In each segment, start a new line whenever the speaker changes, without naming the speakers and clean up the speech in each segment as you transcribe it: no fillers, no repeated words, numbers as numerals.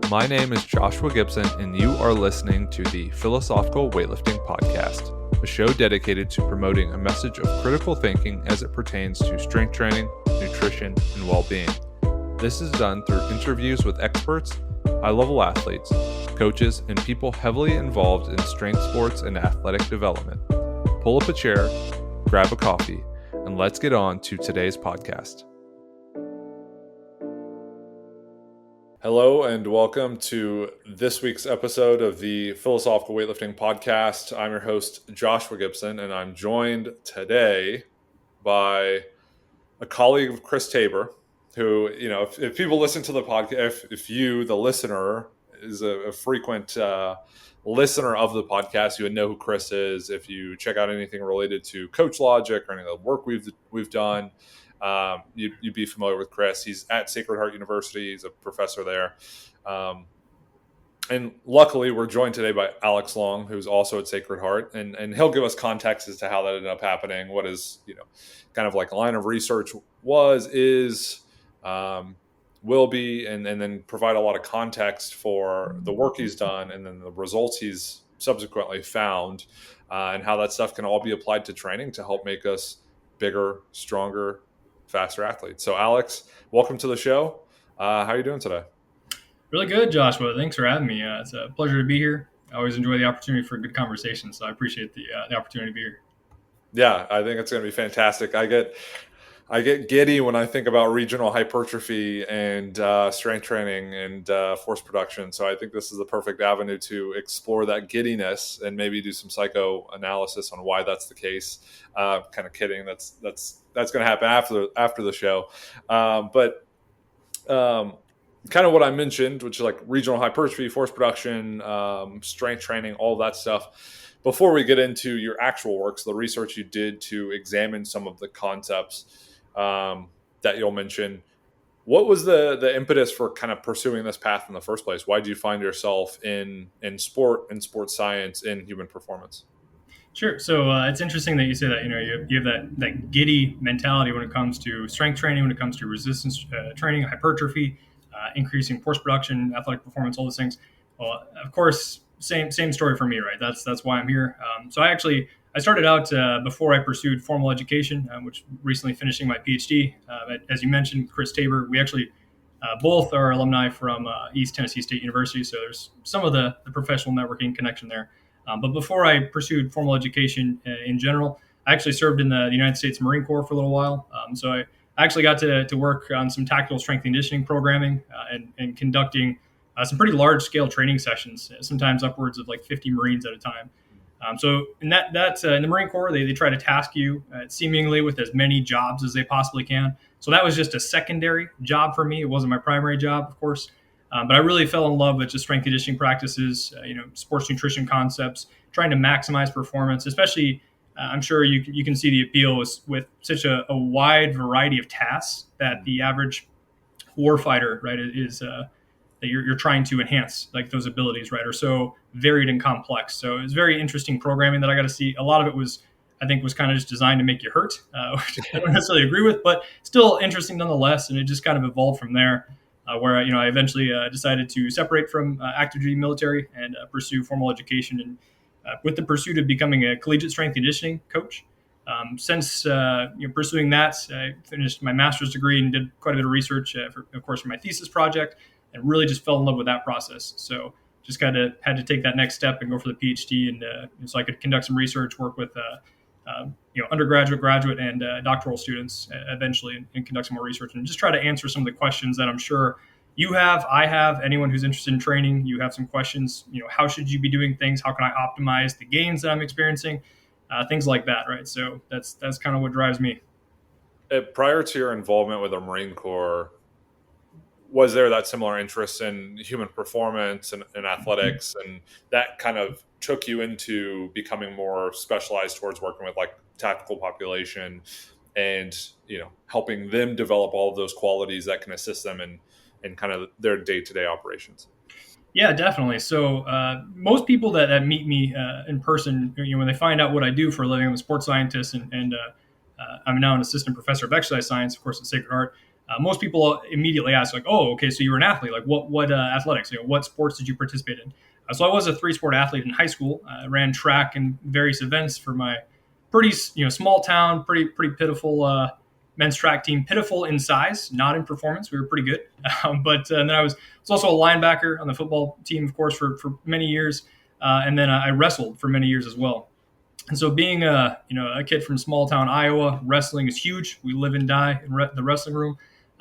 My name is Joshua Gibson, and you are listening to the Philosophical Weightlifting Podcast, a show dedicated to promoting a message of critical thinking as it pertains to strength training, nutrition, and well-being. This is done through interviews with experts, high-level athletes, coaches, and people heavily involved in strength sports and athletic development. Pull up a chair, grab a coffee, and let's get on to today's podcast. Hello and welcome to this week's episode of the Philosophical Weightlifting Podcast. I'm your host, Joshua Gibson, and I'm joined today by a colleague of Chris Tabor, who, if people listen to the podcast, if you, the listener, is a frequent listener of the podcast, you would know who Chris is. If you check out anything related to Coachlogik or any of the work we've done, you'd be familiar with Chris. He's at Sacred Heart University. He's a professor there. And luckily, we're joined today by Alex Long, who's also at Sacred Heart. And he'll give us context as to how that ended up happening, what is, kind of like a line of research is, will be, and then provide a lot of context for the work he's done and then the results he's subsequently found, and how that stuff can all be applied to training to help make us bigger, stronger, faster athletes. So Alex, welcome to the show. How are you doing today?
Really good, Joshua. Thanks for having me. It's a pleasure to be here. I always enjoy the opportunity for a good conversation, so I appreciate the opportunity to be here.
Yeah, I think it's going to be fantastic. I get giddy when I think about regional hypertrophy and strength training and force production. So I think this is the perfect avenue to explore that giddiness and maybe do some psychoanalysis on why that's the case. Kind of kidding. That's going to happen after the show. But kind of what I mentioned, which is like regional hypertrophy, force production, strength training, all that stuff. Before we get into your actual work, so the research you did to examine some of the concepts that you'll mention, what was the impetus for kind of pursuing this path in the first place? Why did you find yourself in sport and sports science in human performance?
Sure. So it's interesting that you say that. You have that giddy mentality when it comes to strength training, when it comes to resistance training, hypertrophy, increasing force production, athletic performance, all those things. Well, of course, same story for me, right? That's why I'm here. So I started out before I pursued formal education, which recently finishing my PhD. As you mentioned, Chris Tabor, we actually both are alumni from East Tennessee State University, so there's some of the professional networking connection there. But before I pursued formal education in general, I actually served in the United States Marine Corps for a little while. So I actually got to work on some tactical strength and conditioning programming and conducting some pretty large-scale training sessions, sometimes upwards of like 50 Marines at a time. So in in the Marine Corps, they try to task you seemingly with as many jobs as they possibly can. So that was just a secondary job for me. It wasn't my primary job, of course. But I really fell in love with just strength conditioning practices, sports nutrition concepts, trying to maximize performance, especially I'm sure you can see the appeal with such a wide variety of tasks that the average warfighter, right, is that you're trying to enhance, like those abilities, right, are so varied and complex. So it's very interesting programming that I got to see. A lot of it was kind of just designed to make you hurt, which I don't necessarily agree with, but still interesting nonetheless. And it just kind of evolved from there, where I eventually decided to separate from active duty military and pursue formal education, and with the pursuit of becoming a collegiate strength conditioning coach. Since pursuing that, I finished my master's degree and did quite a bit of research, for my thesis project, and really just fell in love with that process. So just kind of had to take that next step and go for the PhD, and so I could conduct some research, work with undergraduate, graduate, and doctoral students eventually, and conduct some more research and just try to answer some of the questions that I'm sure you have, I have, anyone who's interested in training. You have some questions. How should you be doing things? How can I optimize the gains that I'm experiencing? Things like that, right? So that's kind of what drives me.
Prior to your involvement with the Marine Corps, was there that similar interest in human performance and athletics, and that kind of took you into becoming more specialized towards working with like tactical population and, helping them develop all of those qualities that can assist them in kind of their day-to-day operations?
Yeah, definitely. So most people that meet me in person, when they find out what I do for a living, I'm a sports scientist, and I'm now an assistant professor of exercise science, of course, at Sacred Heart. Most people immediately ask like, "Oh, okay, so you were an athlete. Like, what athletics? What sports did you participate in?" So I was a three-sport athlete in high school. I ran track and various events for my pretty small town, pretty pitiful men's track team. Pitiful in size, not in performance. We were pretty good, but then I was also a linebacker on the football team, of course, for many years, and then I wrestled for many years as well. And so, being a kid from small town Iowa, wrestling is huge. We live and die in the wrestling room.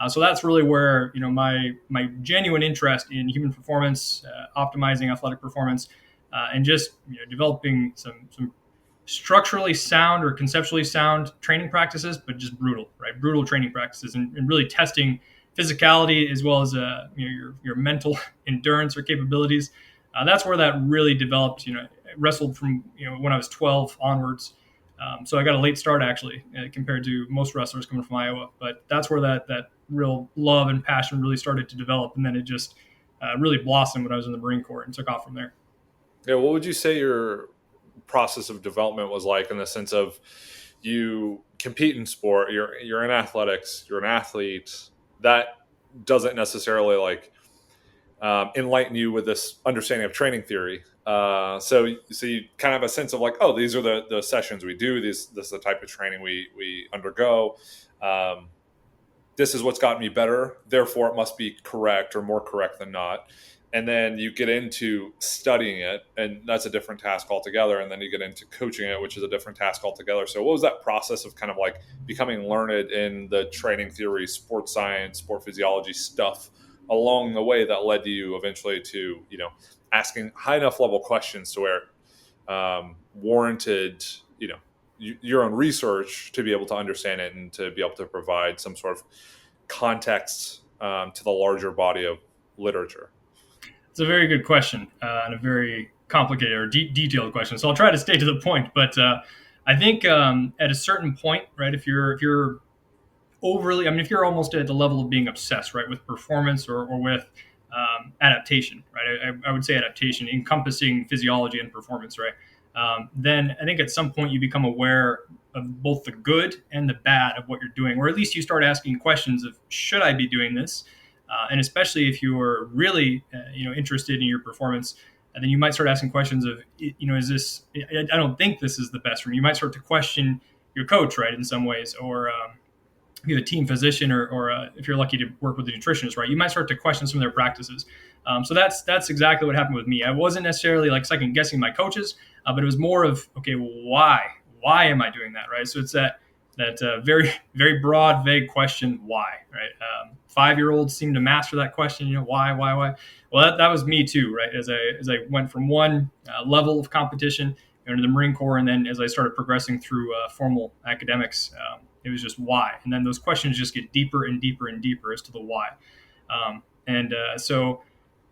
So that's really where my genuine interest in human performance, optimizing athletic performance, and just developing some structurally sound or conceptually sound training practices, but just brutal, right? Brutal training practices, and really testing physicality as well as your mental endurance or capabilities. That's where that really developed. Wrestled from when I was 12 onwards. So I got a late start actually, compared to most wrestlers coming from Iowa. But that's where that real love and passion really started to develop, and then it just really blossomed when I was in the Marine Corps and took off from there.
Yeah, what would you say your process of development was like, in the sense of, you compete in sport, you're in athletics, you're an athlete, that doesn't necessarily like enlighten you with this understanding of training theory. So you kind of have a sense of like, oh, these are the sessions we do. This is the type of training we undergo. Um, this is what's gotten me better. Therefore, it must be correct, or more correct than not. And then you get into studying it, and that's a different task altogether. And then you get into coaching it, which is a different task altogether. So what was that process of kind of like becoming learned in the training theory, sports science, sport physiology stuff along the way that led you eventually to, asking high enough level questions to where warranted, your own research to be able to understand it and to be able to provide some sort of context to the larger body of literature?
It's a very good question, and a very complicated or detailed question. So I'll try to stay to the point. But I think at a certain point, right, if you're overly, I mean, if you're almost at the level of being obsessed, right, with performance or with adaptation, right, I would say adaptation encompassing physiology and performance, right, then I think at some point you become aware of both the good and the bad of what you're doing, or at least you start asking questions of, should I be doing this? And especially if you're really, interested in your performance, and then you might start asking questions of, is this? I don't think this is the best for me. You might start to question your coach, right, in some ways, or if you have a team physician, or if you're lucky to work with a nutritionist, right, you might start to question some of their practices. So that's exactly what happened with me. I wasn't necessarily like second guessing my coaches, but it was more of, okay, well, why am I doing that, right? So it's that very very broad, vague question, why, right? 5-year-olds seem to master that question. Why? Well, that was me too, right? As I went from one level of competition into the Marine Corps, and then as I started progressing through formal academics, it was just why. And then those questions just get deeper and deeper and deeper as to the why. So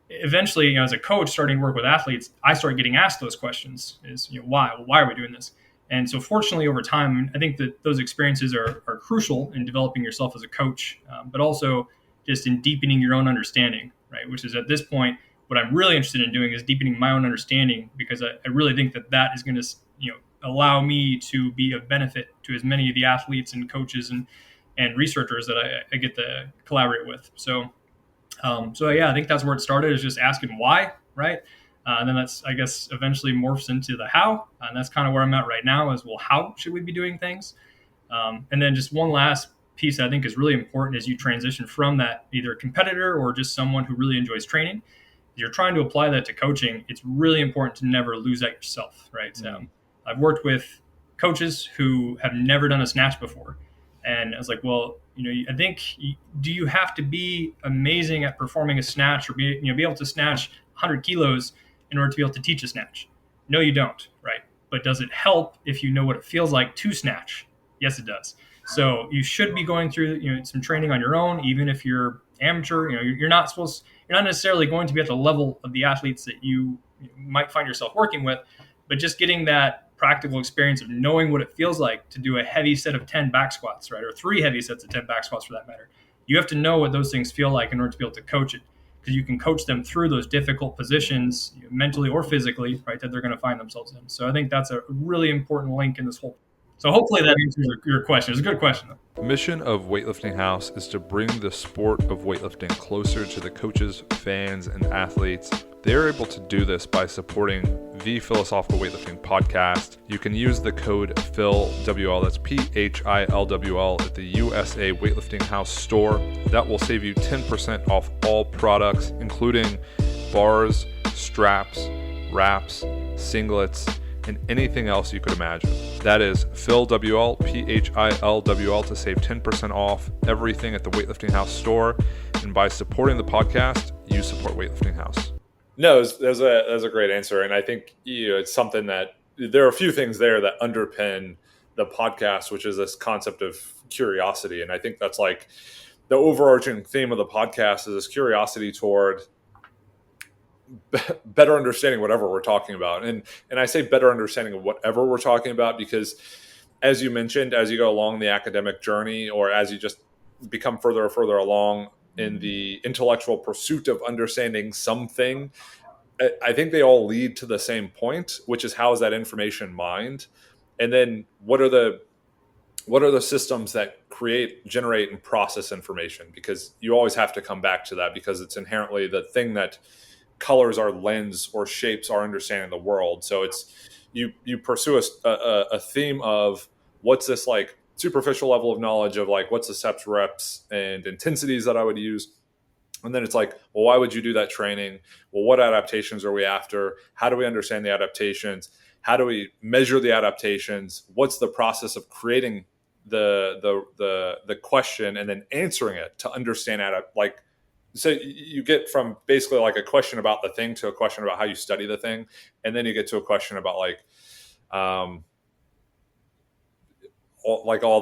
eventually, as a coach starting to work with athletes, I started getting asked those questions: is why? Well, why are we doing this? And so fortunately, over time, I think that those experiences are crucial in developing yourself as a coach, but also just in deepening your own understanding, right? Which is, at this point, what I'm really interested in doing is deepening my own understanding, because I really think that is going to, allow me to be of benefit to as many of the athletes and coaches and researchers that I get to collaborate with. So yeah, I think that's where it started, is just asking why, right? And then that's, I guess, eventually morphs into the how. And that's kind of where I'm at right now, is, well, how should we be doing things? And then just one last piece that I think is really important as you transition from that, either a competitor or just someone who really enjoys training, you're trying to apply that to coaching. It's really important to never lose that yourself, right? Mm-hmm. I've worked with coaches who have never done a snatch before. And I was like, well, I think, do you have to be amazing at performing a snatch, or be able to snatch 100 kilos in order to be able to teach a snatch? No, you don't, right? But does it help if you know what it feels like to snatch? Yes, it does. So you should be going through some training on your own, even if you're amateur. You're not necessarily going to be at the level of the athletes that you might find yourself working with, but just getting that practical experience of knowing what it feels like to do a heavy set of 10 back squats, right? Or 3 heavy sets of 10 back squats, for that matter. You have to know what those things feel like in order to be able to coach it, because you can coach them through those difficult positions, mentally or physically, right, that they're going to find themselves in. So I think that's a really important link in this whole. So hopefully that answers your question. It's a good question, though.
The mission of Weightlifting House is to bring the sport of weightlifting closer to the coaches, fans, and athletes. They're able to do this by supporting the Philosophical Weightlifting podcast. You can use the code PHILWL, that's PHILWL, at the USA Weightlifting House store. That will save you 10% off all products, including bars, straps, wraps, singlets, and anything else you could imagine. That is PHILWL, PHILWL, to save 10% off everything at the Weightlifting House store. And by supporting the podcast, you support Weightlifting House. No, that's a great answer. And I think it's something that there are a few things there that underpin the podcast, which is this concept of curiosity. And I think that's like the overarching theme of the podcast is this curiosity toward better understanding whatever we're talking about. And I say better understanding of whatever we're talking about because, as you mentioned, as you go along the academic journey or as you just become further and further along in the intellectual pursuit of understanding something, I think they all lead to the same point, which is how is that information mined? And then what are the systems that create, generate, and process information? Because you always have to come back to that because it's inherently the thing that colors our lens or shapes our understanding of the world. So it's you pursue a theme of what's this like superficial level of knowledge of like what's the steps, reps, and intensities that I would use. And then it's like, well, why would you do that training? Well, what adaptations are we after? How do we understand the adaptations? How do we measure the adaptations? What's the process of creating the question and then answering it to understand so you get from basically like a question about the thing to a question about how you study the thing. And then you get to a question about like, all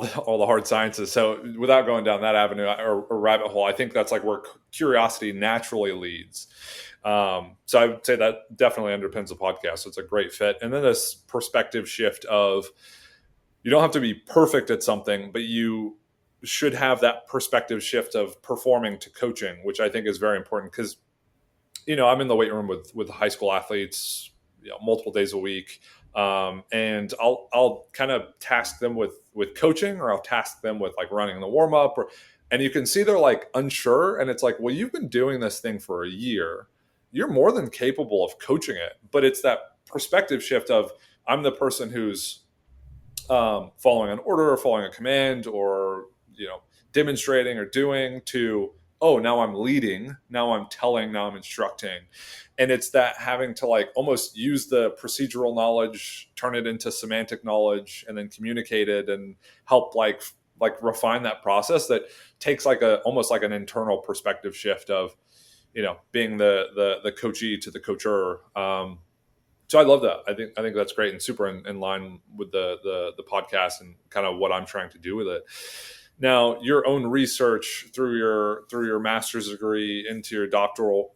the hard sciences. So without going down that avenue or rabbit hole, I think that's like where curiosity naturally leads. So I would say that definitely underpins the podcast. So it's a great fit. And then this perspective shift of you don't have to be perfect at something, but you should have that perspective shift of performing to coaching, which I think is very important because, I'm in the weight room with high school athletes, multiple days a week. And I'll kind of task them with coaching, or I'll task them with like running the warm up, and you can see they're like unsure. And it's like, well, you've been doing this thing for a year. You're more than capable of coaching it. But it's that perspective shift of I'm the person who's following an order or following a command or, demonstrating or doing to, oh, now I'm leading, now I'm telling, now I'm instructing. And it's that having to like almost use the procedural knowledge, turn it into semantic knowledge, and then communicate it and help like refine that process that takes like almost like an internal perspective shift of, being the coachee to the coacher. So I love that. I think that's great and super in line with the podcast and kind of what I'm trying to do with it. Now, your own research through your master's degree into your doctoral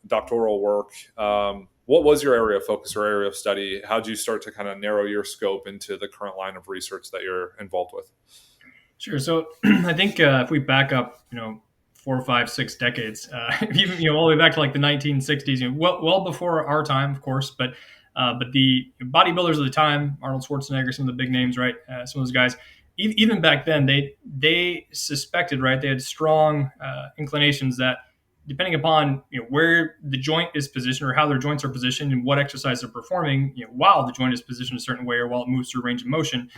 work, what was your area of focus or area of study? How did you start to kind of narrow your scope into the current line of research that you're involved with?
Sure. So I think if we back up, 4, 5, 6 decades, even all the way back to like the 1960s, well before our time, of course, but the bodybuilders of the time, Arnold Schwarzenegger, some of the big names, right? Some of those guys, even back then, they suspected, right? They had strong inclinations that depending upon where the joint is positioned or how their joints are positioned and what exercise they're performing, while the joint is positioned a certain way or while it moves through range of motion,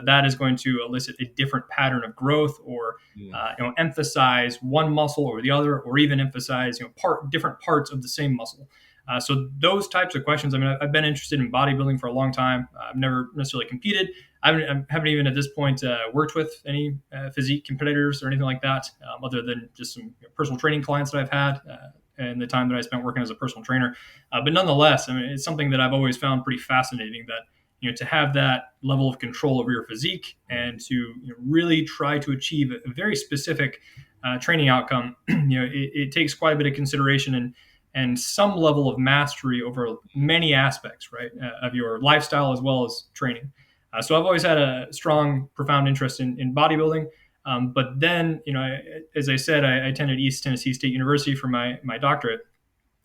that is going to elicit a different pattern of growth or emphasize one muscle or the other, or even emphasize different parts of the same muscle. So those types of questions. I mean, I've been interested in bodybuilding for a long time. I've never necessarily competed. I haven't even at this point worked with any physique competitors or anything like that, other than just some personal training clients that I've had and the time that I spent working as a personal trainer. But nonetheless, I mean, it's something that I've always found pretty fascinating, that to have that level of control over your physique and to really try to achieve a very specific training outcome. It takes quite a bit of consideration and some level of mastery over many aspects, right, of your lifestyle as well as training. So I've always had a strong, profound interest in bodybuilding. But then, as I said, I attended East Tennessee State University for my doctorate.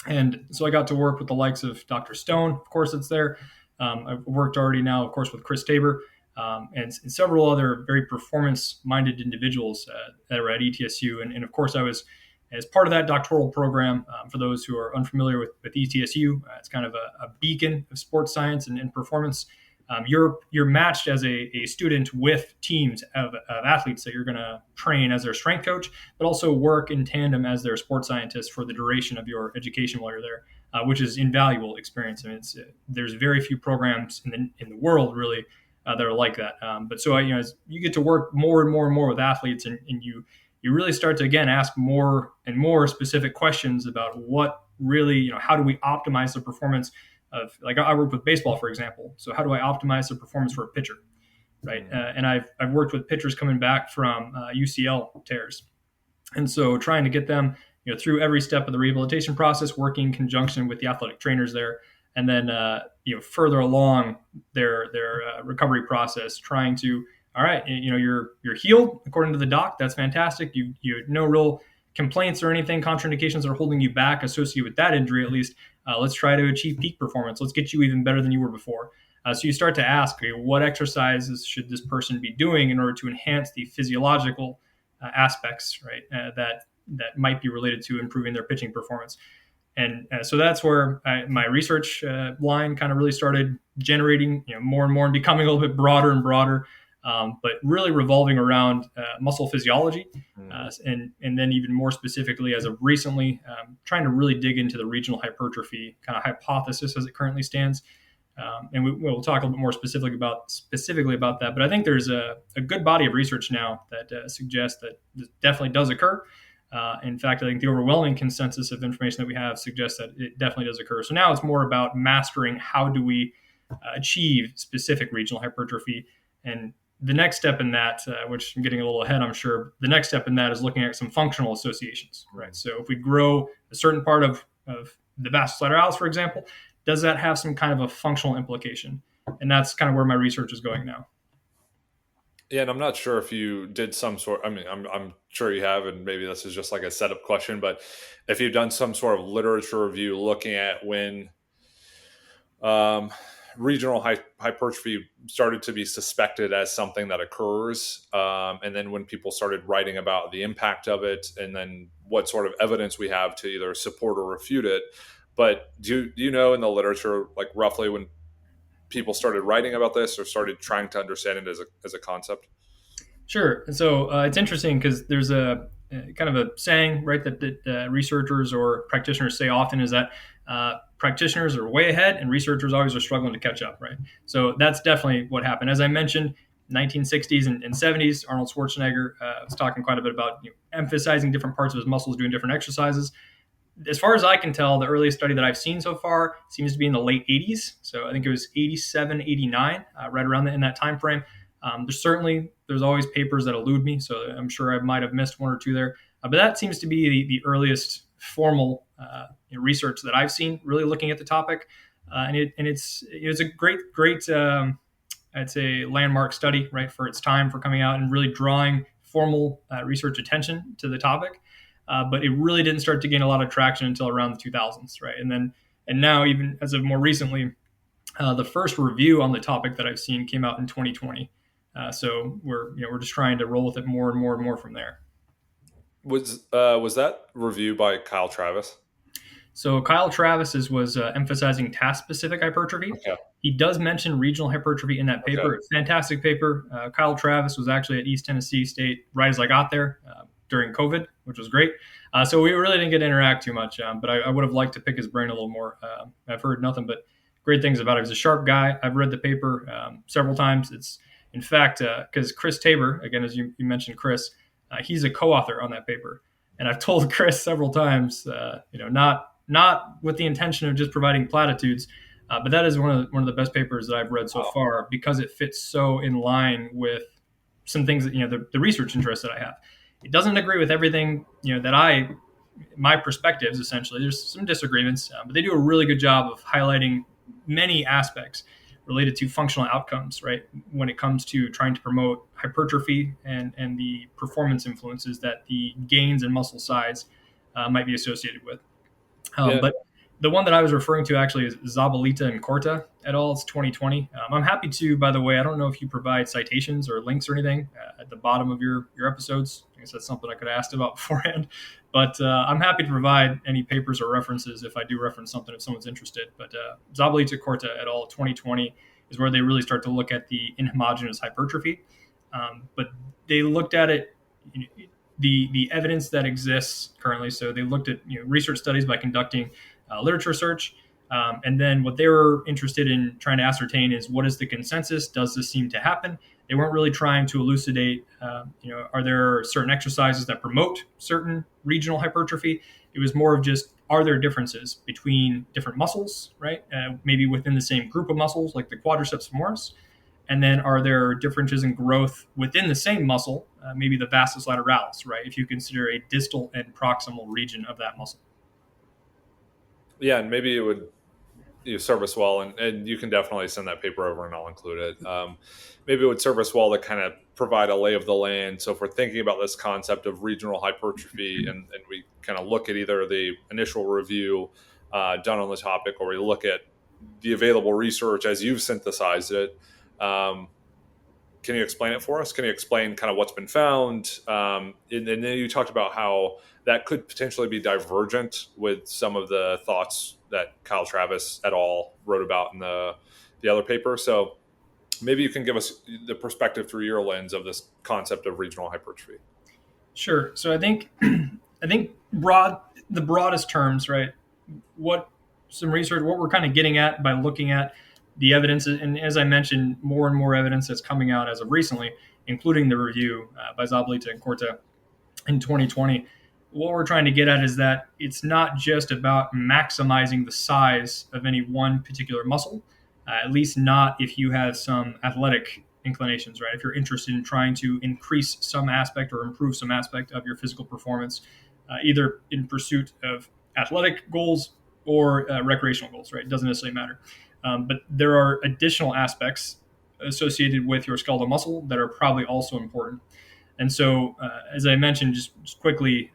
And so I got to work with the likes of Dr. Stone, of course, it's there. I've worked already now, of course, with Chris Tabor. and several other very performance-minded individuals that were at ETSU. And of course, I was as part of that doctoral program. For those who are unfamiliar with ETSU, it's kind of a beacon of sports science and performance. You're matched as a student with teams of athletes that you're going to train as their strength coach, but also work in tandem as their sports scientist for the duration of your education while you're there, which is invaluable experience. I mean, there's very few programs in the world really that are like that. But so as you get to work more and more and more with athletes, and you really start to again ask more and more specific questions about what really, how do we optimize the performance of, like, I worked with baseball, for example. So how do I optimize the performance for a pitcher, right? And I've worked with pitchers coming back from UCL tears, and so trying to get them through every step of the rehabilitation process, working in conjunction with the athletic trainers there, and then further along their recovery process, trying to, all right, you're healed according to the doc. That's fantastic. You no real complaints or anything, contraindications that are holding you back associated with that injury, at least. Let's try to achieve peak performance. Let's get you even better than you were before. So you start to ask, okay, what exercises should this person be doing in order to enhance the physiological aspects, right? That might be related to improving their pitching performance. And so that's where my research line kind of really started generating more and more and becoming a little bit broader and broader, but really revolving around muscle physiology, and then even more specifically as of recently, trying to really dig into the regional hypertrophy kind of hypothesis as it currently stands. And we'll talk a little bit more specifically about that. But I think there's a good body of research now that suggests that this definitely does occur. In fact, I think the overwhelming consensus of information that we have suggests that it definitely does occur. So now it's more about mastering how do we achieve specific regional hypertrophy. And the next step in that, which I'm getting a little ahead, I'm sure, the next step in that is looking at some functional associations, right? So if we grow a certain part of the vasculateralis, for example, does that have some kind of a functional implication? And that's kind of where my research is going now.
Yeah, and I'm not sure if you did some sort. I mean, I'm sure you have, and maybe this is just like a setup question. But if you've done some sort of literature review looking at when regional hypertrophy started to be suspected as something that occurs, and then when people started writing about the impact of it, and then what sort of evidence we have to either support or refute it. But do you know in the literature, like roughly when people started writing about this or started trying to understand it as a concept?
Sure. And so it's interesting because there's a kind of a saying, right, that researchers or practitioners say often is that practitioners are way ahead and researchers always are struggling to catch up, right? So that's definitely what happened. As I mentioned, 1960s and 70s, Arnold Schwarzenegger was talking quite a bit about emphasizing different parts of his muscles, doing different exercises. As far as I can tell, the earliest study that I've seen so far seems to be in the late 80s. So I think it was 87, 89, right around in that time frame. There's always papers that elude me, so I'm sure I might have missed one or two there. But that seems to be the earliest formal research that I've seen, really looking at the topic, and it's a great I'd say landmark study, right, for its time, for coming out and really drawing formal research attention to the topic. But it really didn't start to gain a lot of traction until around the 2000s, right? And now, even as of more recently, the first review on the topic that I've seen came out in 2020. So we're just trying to roll with it more and more and more from there.
Was that review by Kyle Travis?
So Kyle Travis's was emphasizing task-specific hypertrophy.
Okay.
He does mention regional hypertrophy in that paper. Okay. Fantastic paper. Kyle Travis was actually at East Tennessee State right as I got there during COVID, which was great. So we really didn't get to interact too much, but I would have liked to pick his brain a little more. I've heard nothing but great things about it. He's a sharp guy. I've read the paper several times. It's, in fact, because Chris Tabor, again, as you mentioned, Chris, he's a co-author on that paper. And I've told Chris several times, not with the intention of just providing platitudes, but that is one of the best papers that I've read so far, because it fits so in line with some things that, the research interests that I have. It doesn't agree with everything, that my perspectives, essentially. There's some disagreements, but they do a really good job of highlighting many aspects related to functional outcomes, right? When it comes to trying to promote hypertrophy and the performance influences that the gains in muscle size might be associated with. But the one that I was referring to actually is Zabalita and Corta et al. It's 2020. I'm happy to, by the way, I don't know if you provide citations or links or anything at the bottom of your episodes. I guess that's something I could have asked about beforehand. But I'm happy to provide any papers or references if I do reference something if someone's interested. But Zabalita Corta et al. 2020 is where they really start to look at the inhomogeneous hypertrophy. But they looked at it, the evidence that exists currently. So they looked at research studies by conducting literature search. And then what they were interested in trying to ascertain is what is the consensus? Does this seem to happen? They weren't really trying to elucidate, are there certain exercises that promote certain regional hypertrophy? It was more of just, are there differences between different muscles, right? Maybe within the same group of muscles, like the quadriceps femoris. And then are there differences in growth within the same muscle, maybe the vastus lateralis, right? If you consider a distal and proximal region of that muscle.
Yeah, and maybe it would serve us well, and you can definitely send that paper over and I'll include it. Maybe it would serve us well to kind of provide a lay of the land. So if we're thinking about this concept of regional hypertrophy and we kind of look at either the initial review done on the topic, or we look at the available research as you've synthesized it, can you explain it for us? Can you explain kind of what's been found? And then you talked about how that could potentially be divergent with some of the thoughts that Kyle Travis et al. Wrote about in the other paper. So maybe you can give us the perspective through your lens of this concept of regional hypertrophy.
Sure. So I think the broadest terms, right? What we're kind of getting at by looking at the evidence, and as I mentioned, more and more evidence that's coming out as of recently, including the review by Zabalita and Corta in 2020. What we're trying to get at is that it's not just about maximizing the size of any one particular muscle, at least not if you have some athletic inclinations, right? If you're interested in trying to increase some aspect or improve some aspect of your physical performance, either in pursuit of athletic goals or recreational goals, right? It doesn't necessarily matter. But there are additional aspects associated with your skeletal muscle that are probably also important. And so, as I mentioned, just quickly,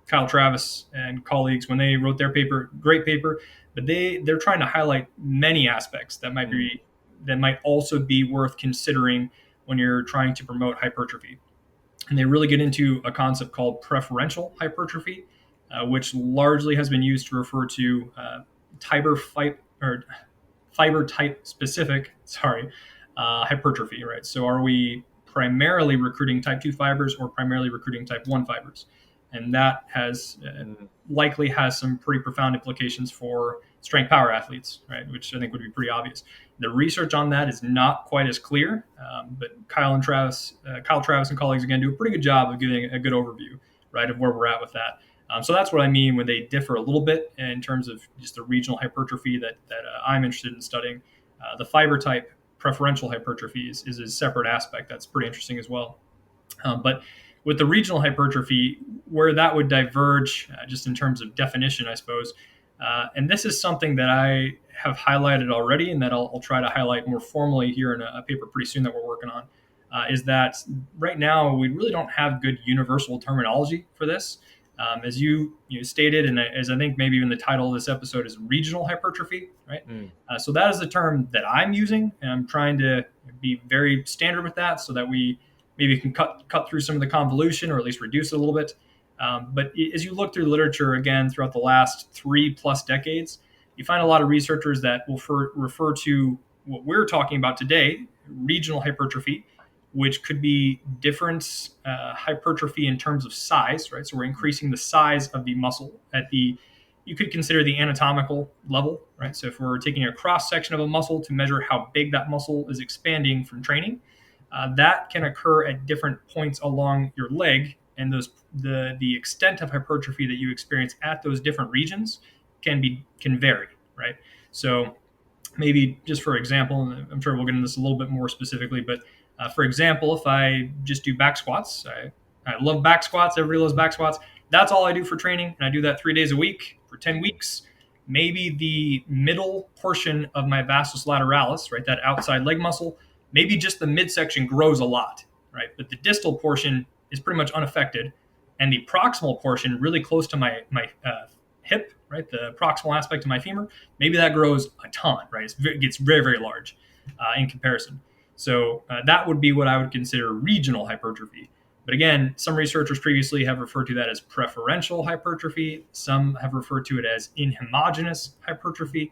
Kyle Travis and colleagues, when they wrote their paper, great paper, but they're trying to highlight many aspects that might also be worth considering when you're trying to promote hypertrophy. And they really get into a concept called preferential hypertrophy, which largely has been used to refer to fiber type specific hypertrophy, right? So are we primarily recruiting type 2 fibers or primarily recruiting type 1 fibers? And that likely has some pretty profound implications for strength power athletes, right? Which I think would be pretty obvious. The research on that is not quite as clear, but Kyle Travis and colleagues, again, do a pretty good job of giving a good overview, right, of where we're at with that. So that's what I mean when they differ a little bit in terms of just the regional hypertrophy that I'm interested in studying. The fiber type preferential hypertrophy is a separate aspect that's pretty interesting as well. But with the regional hypertrophy, where that would diverge just in terms of definition, I suppose, and this is something that I have highlighted already and that I'll try to highlight more formally here in a paper pretty soon that we're working on, is that right now we really don't have good universal terminology for this. As you stated, and as I think maybe even the title of this episode is regional hypertrophy, right? So that is the term that I'm using, and I'm trying to be very standard with that so that we maybe can cut through some of the convolution or at least reduce it a little bit. But as you look through literature, again, throughout the last 3+ decades, you find a lot of researchers that will refer to what we're talking about today, regional hypertrophy, which could be different hypertrophy in terms of size, right? So we're increasing the size of the muscle you could consider the anatomical level, right? So if we're taking a cross section of a muscle to measure how big that muscle is expanding from training, that can occur at different points along your leg, and the extent of hypertrophy that you experience at those different regions can vary, right? So maybe just for example, and I'm sure we'll get into this a little bit more specifically, but for example, if I just do back squats, I love back squats. Everybody loves back squats. That's all I do for training, and I do that 3 days a week for 10 weeks. Maybe the middle portion of my vastus lateralis, right, that outside leg muscle, maybe just the midsection grows a lot, right? But the distal portion is pretty much unaffected, and the proximal portion, really close to my hip, right? The proximal aspect of my femur, maybe that grows a ton, right? It gets very, very large in comparison. So that would be what I would consider regional hypertrophy. But again, some researchers previously have referred to that as preferential hypertrophy. Some have referred to it as inhomogeneous hypertrophy.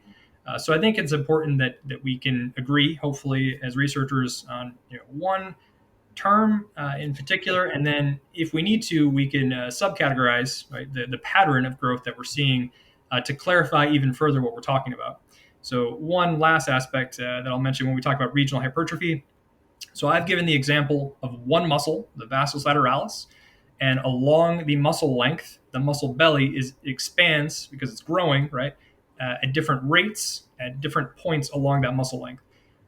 So I think it's important that we can agree, hopefully, as researchers on one term in particular, and then if we need to, we can subcategorize, right, the pattern of growth that we're seeing to clarify even further what we're talking about. So one last aspect that I'll mention when we talk about regional hypertrophy. So I've given the example of one muscle, the vastus lateralis, and along the muscle length, the muscle belly expands because it's growing, right, at different rates at different points along that muscle length.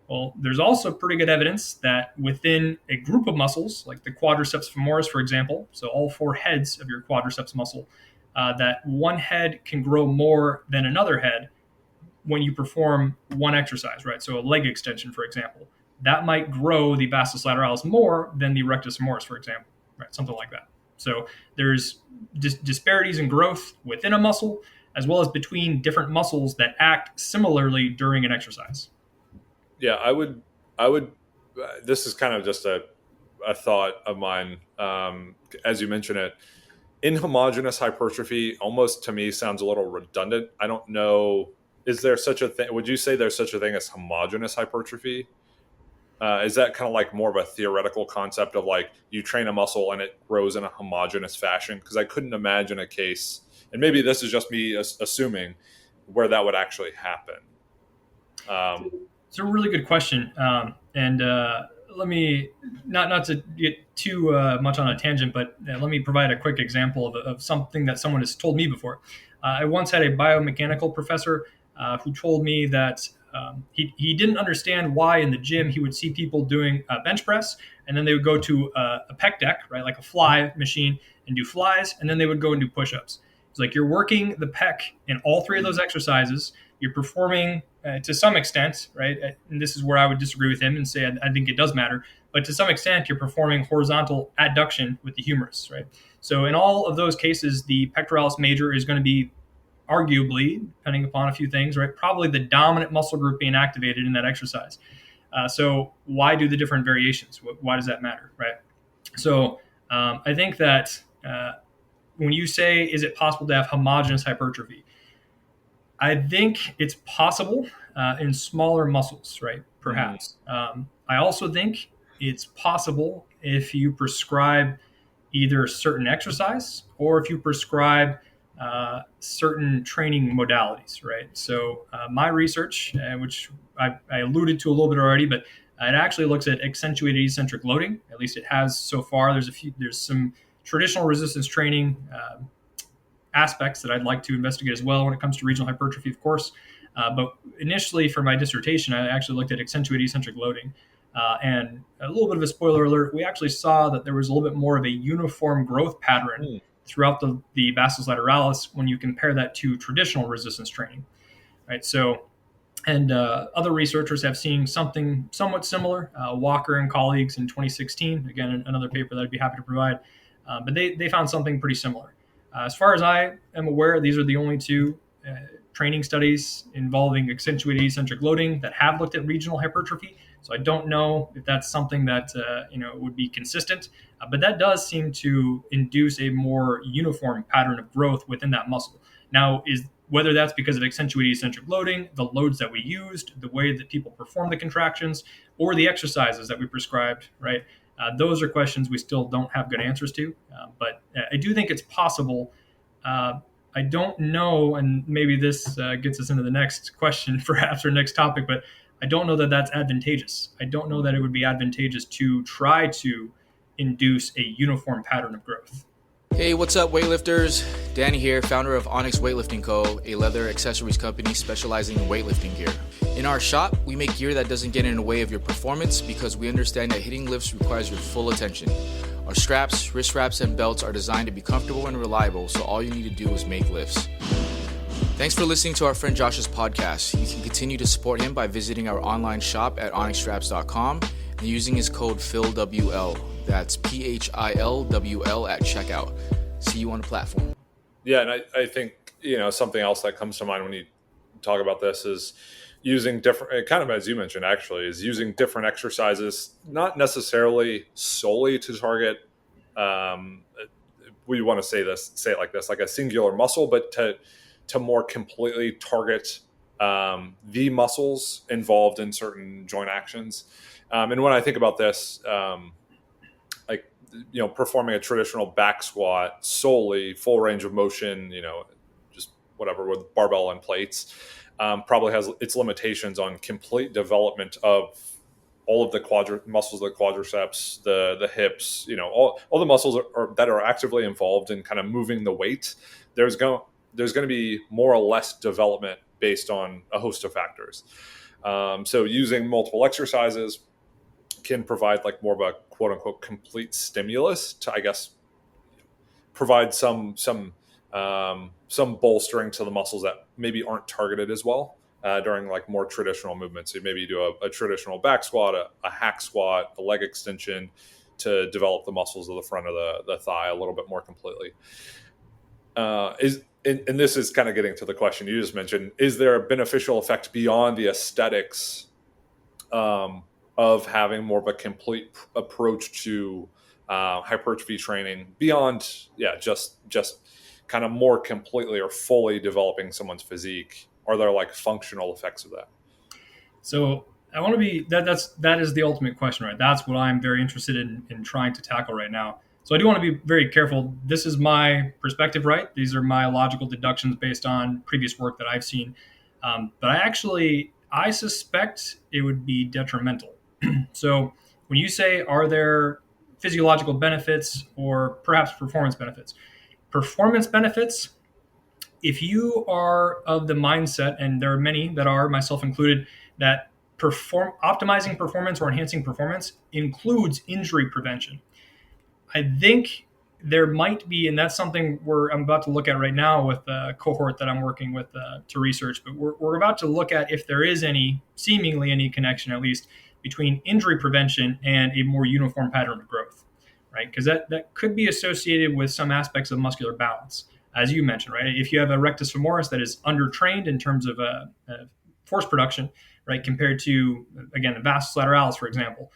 Well, there's also pretty good evidence that within a group of muscles, like the quadriceps femoris, for example, so all four heads of your quadriceps muscle, that one head can grow more than another head when you perform one exercise, right? So a leg extension, for example, that might grow the vastus lateralis more than the rectus femoris, for example, right? Something like that. So there's disparities in growth within a muscle, as well as between different muscles that act similarly during an exercise.
Yeah, I would. This is kind of just a thought of mine. As you mentioned it, inhomogeneous hypertrophy almost to me sounds a little redundant. I don't know. Is there such a thing? Would you say there's such a thing as homogeneous hypertrophy? Is that kind of like more of a theoretical concept of like you train a muscle and it grows in a homogeneous fashion? Because I couldn't imagine a case, and maybe this is just me assuming, where that would actually happen.
It's a really good question, and let me not to get too much on a tangent, but let me provide a quick example of something that someone has told me before. I once had a biomechanical professor who told me that he didn't understand why in the gym he would see people doing a bench press, and then they would go to a pec deck, right, like a fly machine, and do flies, and then they would go and do push-ups. It's like you're working the pec in all three of those exercises. You're performing to some extent, right? And this is where I would disagree with him and say I think it does matter. But to some extent, you're performing horizontal adduction with the humerus, right? So in all of those cases, the pectoralis major is going to be arguably, depending upon a few things, right, probably the dominant muscle group being activated in that exercise. So why do the different variations? Why does that matter, right? So I think that when you say, is it possible to have homogeneous hypertrophy? I think it's possible in smaller muscles, right? Perhaps. I also think it's possible if you prescribe either certain exercise or if you prescribe certain training modalities, right? So my research, which I alluded to a little bit already, but it actually looks at accentuated eccentric loading. At least it has so far. There's some traditional resistance training aspects that I'd like to investigate as well when it comes to regional hypertrophy, of course. But initially for my dissertation, I actually looked at accentuated eccentric loading. And a little bit of a spoiler alert, we actually saw that there was a little bit more of a uniform growth pattern throughout the vastus lateralis when you compare that to traditional resistance training, right? So, and other researchers have seen something somewhat similar. Walker and colleagues in 2016, again, another paper that I'd be happy to provide. But they found something pretty similar. As far as I am aware, these are the only two training studies involving accentuated eccentric loading that have looked at regional hypertrophy. So I don't know if that's something that would be consistent, but that does seem to induce a more uniform pattern of growth within that muscle. Now, whether that's because of accentuated eccentric loading, the loads that we used, the way that people perform the contractions, or the exercises that we prescribed, right? Those are questions we still don't have good answers to, but I do think it's possible. I don't know, and maybe this gets us into the next question, perhaps, or next topic, but I don't know that that's advantageous. I don't know that it would be advantageous to try to induce a uniform pattern of growth.
Hey, what's up, weightlifters? Danny here, founder of Onyx Weightlifting Co., a leather accessories company specializing in weightlifting gear. In our shop, we make gear that doesn't get in the way of your performance because we understand that hitting lifts requires your full attention. Our straps, wrist wraps, and belts are designed to be comfortable and reliable, so all you need to do is make lifts. Thanks for listening to our friend Josh's podcast. You can continue to support him by visiting our online shop at onyxstraps.com and using his code PHILWL. That's PHILWL at checkout. See you on the platform.
Yeah, and I think something else that comes to mind when you talk about this is using different, kind of as you mentioned, actually, is using different exercises, not necessarily solely to target. Um, we want to say it like this, like a singular muscle, but to more completely target the muscles involved in certain joint actions. And when I think about this, like performing a traditional back squat solely, full range of motion, just whatever with barbell and plates, probably has its limitations on complete development of all of the muscles of the quadriceps, the hips, all the muscles that are actively involved in kind of moving the weight. There's going to be more or less development based on a host of factors. So using multiple exercises can provide like more of a quote unquote complete stimulus to, I guess, provide some bolstering to the muscles that maybe aren't targeted as well during like more traditional movements. So maybe you do a traditional back squat, a hack squat, a leg extension to develop the muscles of the front of the thigh a little bit more completely. And this is kind of getting to the question you just mentioned: is there a beneficial effect beyond the aesthetics of having more of a complete approach to hypertrophy training beyond, just kind of more completely or fully developing someone's physique? Are there like functional effects of that?
So I want to be that is the ultimate question, right? That's what I'm very interested in trying to tackle right now. So I do want to be very careful. This is my perspective, right? These are my logical deductions based on previous work that I've seen. But I suspect it would be detrimental. So when you say, are there physiological benefits or perhaps performance benefits? Performance benefits, if you are of the mindset, and there are many that are, myself included, that optimizing performance or enhancing performance includes injury prevention. I think there might be, and that's something I'm about to look at right now with a cohort that I'm working with to research, but we're about to look at if there is seemingly any connection, at least, between injury prevention and a more uniform pattern of growth, right? Because that could be associated with some aspects of muscular balance, as you mentioned, right? If you have a rectus femoris that is undertrained in terms of force production, right, compared to, again, the vastus lateralis, for example,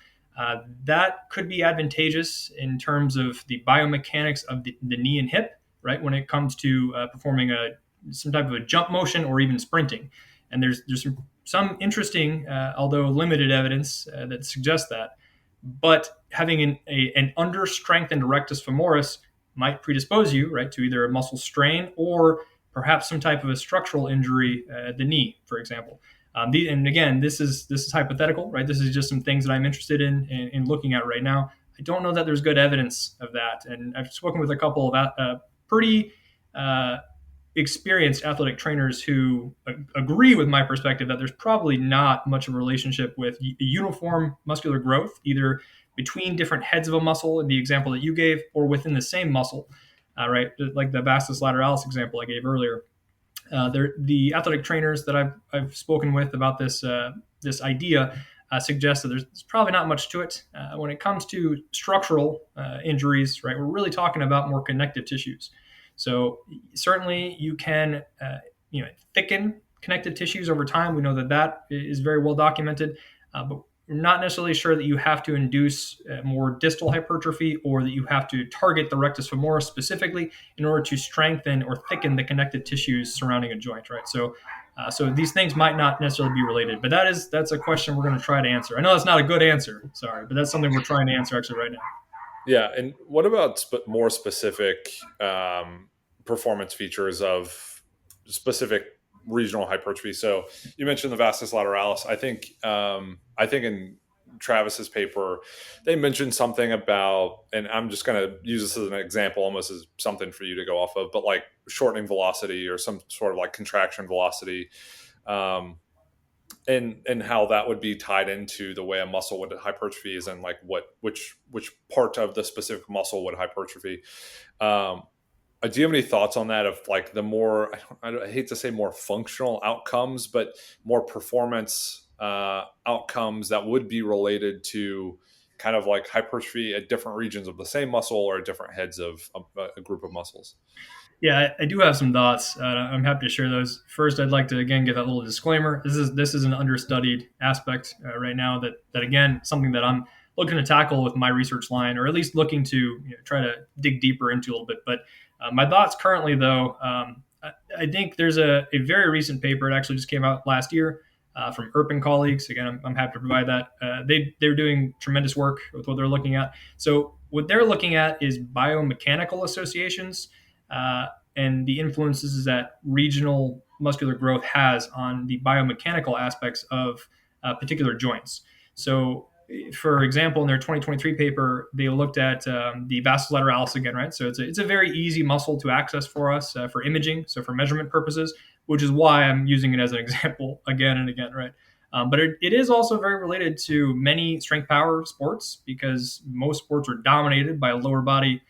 that could be advantageous in terms of the biomechanics of the knee and hip, right, when it comes to performing some type of a jump motion or even sprinting. And there's some interesting, although limited evidence that suggests that. But having an under-strengthened rectus femoris might predispose you, right, to either a muscle strain or perhaps some type of a structural injury at the knee, for example. And again, this is hypothetical, right? This is just some things that I'm interested in looking at right now. I don't know that there's good evidence of that, and I've spoken with a couple of pretty experienced athletic trainers who agree with my perspective that there's probably not much of a relationship with uniform muscular growth, either between different heads of a muscle, in the example that you gave, or within the same muscle, right? Like the vastus lateralis example I gave earlier. The athletic trainers that I've spoken with about this idea suggest that there's probably not much to it. When it comes to structural injuries, right, we're really talking about more connective tissues. So certainly you can thicken connective tissues over time. We know that is very well documented, but we're not necessarily sure that you have to induce more distal hypertrophy or that you have to target the rectus femoris specifically in order to strengthen or thicken the connective tissues surrounding a joint, right? So these things might not necessarily be related, but that's a question we're going to try to answer. I know that's not a good answer, sorry, but that's something we're trying to answer actually right now.
Yeah, and what about more specific performance features of specific regional hypertrophy? So you mentioned the vastus lateralis. I think in Travis's paper, they mentioned something about, and I'm just going to use this as an example, almost as something for you to go off of, but like shortening velocity or some sort of like contraction velocity. And how that would be tied into the way a muscle would hypertrophy is, and like which part of the specific muscle would hypertrophy. Do you have any thoughts on that, of like the more, I hate to say more functional outcomes, but more performance outcomes that would be related to kind of like hypertrophy at different regions of the same muscle or at different heads of a group of muscles?
Yeah, I do have some thoughts. I'm happy to share those. First, I'd like to again give that little disclaimer. This is an understudied aspect right now. That again something that I'm looking to tackle with my research line, or at least looking to try to dig deeper into a little bit. But my thoughts currently, though, I think there's a very recent paper. It actually just came out last year from Earp and colleagues. Again, I'm happy to provide that. They're doing tremendous work with what they're looking at. So what they're looking at is biomechanical associations and the influences that regional muscular growth has on the biomechanical aspects of particular joints. So, for example, in their 2023 paper, they looked at the vastus lateralis again, right? So it's a very easy muscle to access for us for imaging, so for measurement purposes, which is why I'm using it as an example again and again, right? But it is also very related to many strength power sports because most sports are dominated by lower body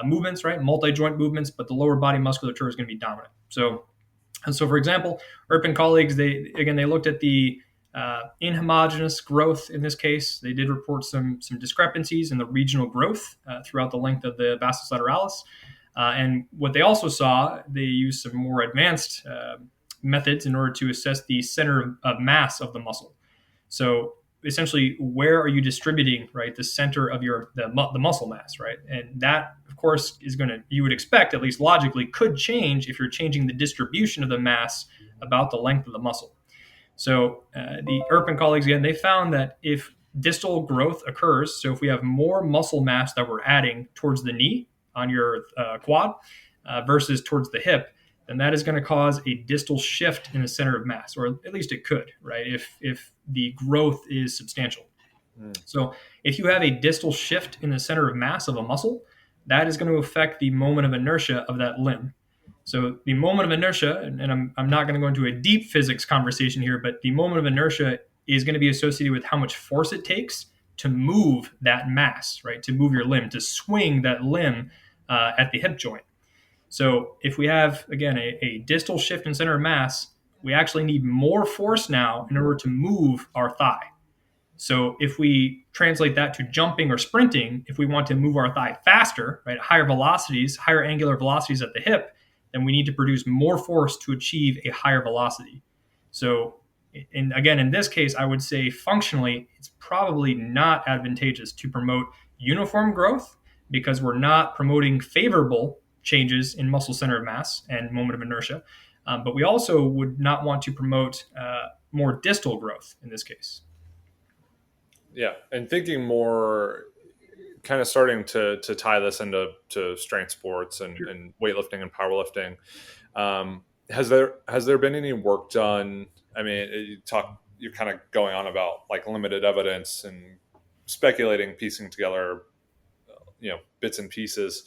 movements, right? Multi-joint movements, but the lower body musculature is going to be dominant. So for example, Earp and colleagues, they looked at the inhomogeneous growth in this case. They did report some discrepancies in the regional growth throughout the length of the vastus lateralis. And what they also saw, they used some more advanced methods in order to assess the center of mass of the muscle. So essentially, where are you distributing, right, the center of the muscle mass, right? And that, of course, is going to, you would expect, at least logically, could change if you're changing the distribution of the mass about the length of the muscle. So the Earp and colleagues, again, they found that if distal growth occurs, so if we have more muscle mass that we're adding towards the knee on your quad versus towards the hip, then that is going to cause a distal shift in the center of mass, or at least it could, right? If the growth is substantial. So if you have a distal shift in the center of mass of a muscle, that is going to affect the moment of inertia of that limb. So the moment of inertia, and I'm not going to go into a deep physics conversation here, but the moment of inertia is going to be associated with how much force it takes to move that mass, right? To move your limb, to swing that limb at the hip joint. So if we have, again, a distal shift in center of mass, we actually need more force now in order to move our thigh. So if we translate that to jumping or sprinting, if we want to move our thigh faster, right, higher velocities, higher angular velocities at the hip, then we need to produce more force to achieve a higher velocity. So, and again, in this case, I would say functionally, it's probably not advantageous to promote uniform growth because we're not promoting favorable changes in muscle center of mass and moment of inertia. But we also would not want to promote more distal growth in this case.
Yeah, and thinking more, kind of starting to tie this into strength sports and weightlifting and powerlifting. Has there been any work done? I mean, you're kind of going on about like limited evidence and speculating, piecing together, bits and pieces.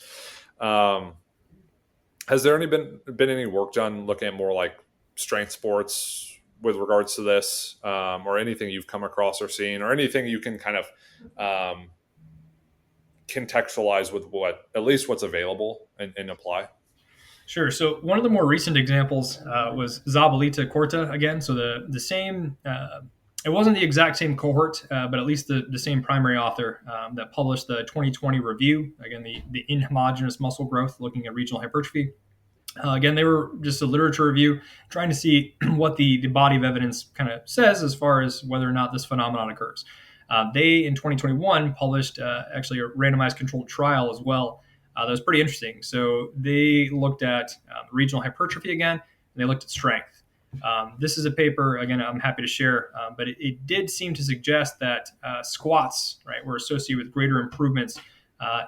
Has there been any work done looking at more like strength sports with regards to this, or anything you've come across or seen, or anything you can kind of contextualize with what's available and apply?
Sure. So one of the more recent examples was Zabalita Corta again. So the same, it wasn't the exact same cohort, but at least the same primary author that published the 2020 review, again, the inhomogeneous muscle growth looking at regional hypertrophy. Again, they were just a literature review trying to see what the body of evidence kind of says as far as whether or not this phenomenon occurs. They, in 2021, published actually a randomized controlled trial as well. That was pretty interesting. So they looked at regional hypertrophy again, and they looked at strength. This is a paper, again, I'm happy to share, but it did seem to suggest that squats, right, were associated with greater improvements